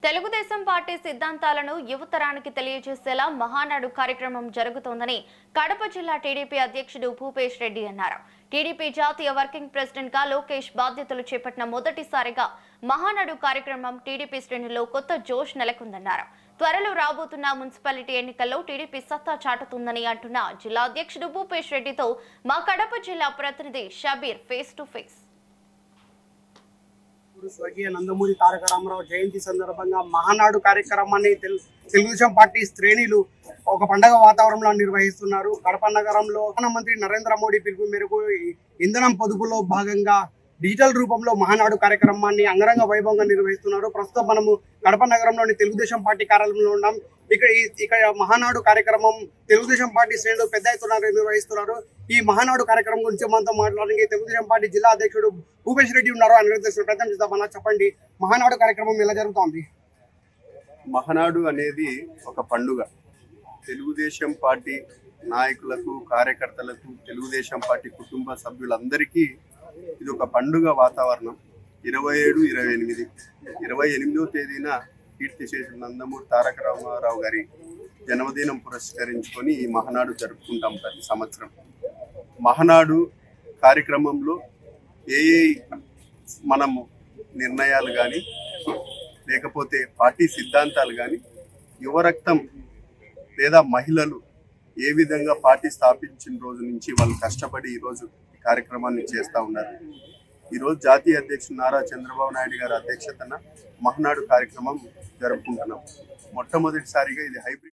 Telugu Desam party సిద్ధాంతాలను యువతరానికి తెలియజేసేలా మహానాడు కార్యక్రమం జరుగుతోందని కడప జిల్లా టీడీపీ అధ్యక్షుడు భూపేష్ రెడ్డి అన్నారు. టీడీపీ జాతీయ వర్కింగ్ ప్రెసిడెంట్ గా లోకేష్ బాధ్యతలు చేపట్టిన మొదటిసారిగా మహానాడు కార్యక్రమం టీడీపీ శ్రేణుల్లో కొత్త జోష్ నెలకొందన్నారు. త్వరలో రాబోతున్న మున్సిపాలిటీ ఎన్నికల్లో టీడీపీ సత్తా చాటుతుందని అంటున్న జిల్లా అధ్యక్షుడు భూపేష్ రెడ్డితో మా కడప జిల్లా ప్రతినిధి షబీర్ ఫేస్ టు ఫేస్. స్వర్గీయ నందమూరి తారక రామారావు జయంతి సందర్భంగా మహానాడు కార్యక్రమాన్ని తెలుగుదేశం పార్టీ శ్రేణులు ఒక పండగ వాతావరణంలో నిర్వహిస్తున్నారు. కడప నగరంలో ప్రధానమంత్రి నరేంద్ర మోడీ పిలుపు మేరకు ఇంధనం పొదుపులో భాగంగా డిజిటల్ రూపంలో మహానాడు కార్యక్రమాన్ని అంగరంగ వైభవంగా నిర్వహిస్తున్నారు. ప్రస్తుతం మనము కడప నగరంలోని తెలుగుదేశం పార్టీ కార్యాలయంలో ఉన్నాం. ఇక్కడ మహానాడు కార్యక్రమం తెలుగుదేశం పార్టీ శ్రేణులు పెద్ద ఎత్తున నిర్వహిస్తున్నారు. ఈ మహానాడు కార్యక్రమం గురించి మనతో మాట్లాడడానికి తెలుగుదేశం పార్టీ జిల్లా అధ్యక్షుడు భూపేష్ రెడ్డి ఉన్నారు. ప్రయత్నం చేద్దాం. చెప్పండి, మహానాడు కార్యక్రమం ఎలా జరుగుతోంది? మహానాడు అనేది ఒక పండుగ. తెలుగుదేశం పార్టీ నాయకులకు, కార్యకర్తలకు, తెలుగుదేశం పార్టీ కుటుంబ సభ్యులందరికీ ఇది ఒక పండుగ వాతావరణం. 27, 28, 28వ తేదీన కీర్తిశేషులు నందమూరి తారక రామారావు గారి జన్మదినం పురస్కరించుకొని ఈ మహానాడు జరుపుకుంటాం ప్రతి సంవత్సరం. మహానాడు కార్యక్రమంలో ఏ మనము నిర్ణయాలు కానీ లేకపోతే పార్టీ సిద్ధాంతాలు కానీ యువరక్తం లేదా మహిళలు ఏ విధంగా పార్టీ స్థాపించిన రోజు నుంచి వాళ్ళు కష్టపడి ఈరోజు ఈ కార్యక్రమాన్ని చేస్తూ ఉన్నారు. ఈరోజు జాతీయ అధ్యక్షుడు నారా చంద్రబాబు నాయుడు గారి అధ్యక్షతన మహానాడు కార్యక్రమం జరుపుకుంటున్నాం. మొట్టమొదటిసారిగా ఇది హైబ్రిడ్